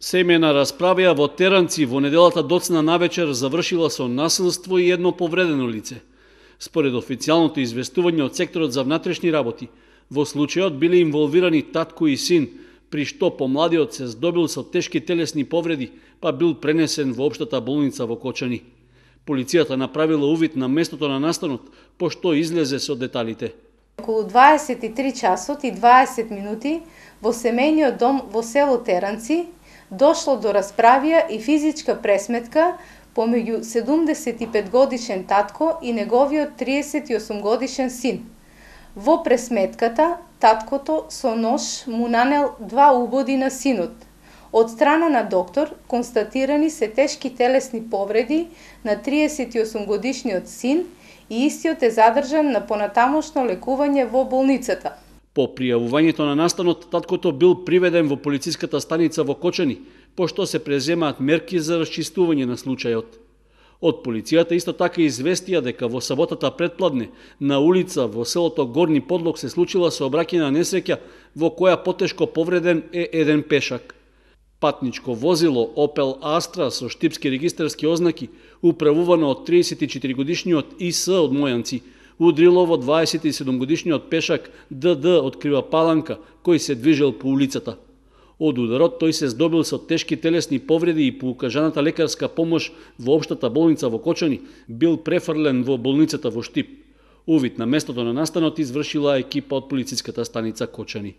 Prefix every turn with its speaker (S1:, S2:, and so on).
S1: Семејна расправа во Теранци во неделата доцна навечер завршила со насилство и едно повредено лице. Според официјалното известување од секторот за внатрешни работи, во случајот биле инволвирани татко и син, при што помладиот се здобил со тешки телесни повреди, па бил пренесен во општата болница во Кочани. Полицијата направила увид на местото на настанот, пошто излезе со деталите.
S2: Околу 23 часот и 20 минути во семејниот дом во село Теранци дошло до расправија и физичка пресметка помеѓу 75 годишен татко и неговиот 38 годишен син. Во пресметката, таткото со нож му нанел 2 убоди на синот. Од страна на доктор констатирани се тешки телесни повреди на 38 годишниот син и истиот е задржан на понатамошно лекување во болницата.
S1: По пријавувањето на настанот, таткото бил приведен во полициската станица во Кочани, пошто се преземаат мерки за расчистување на случајот. Од полицијата исто така известија дека во саботата предпладне на улица во селото Горни Подлог се случила сообраќајна несреќа во која потешко повреден е еден пешак. Патничко возило Opel Astra со штипски регистарски ознаки, управувано од 34 годишниот ИС од Мојанци, удрило во 27 годишниот пешак ДД од Крива Паланка, кој се движел по улицата. Од ударот тој се здобил со тешки телесни повреди и по укажаната лекарска помош во општата болница во Кочани бил префрлен во болницата во Штип. Увид на местото на настанот извршила екипа од полициската станица Кочани.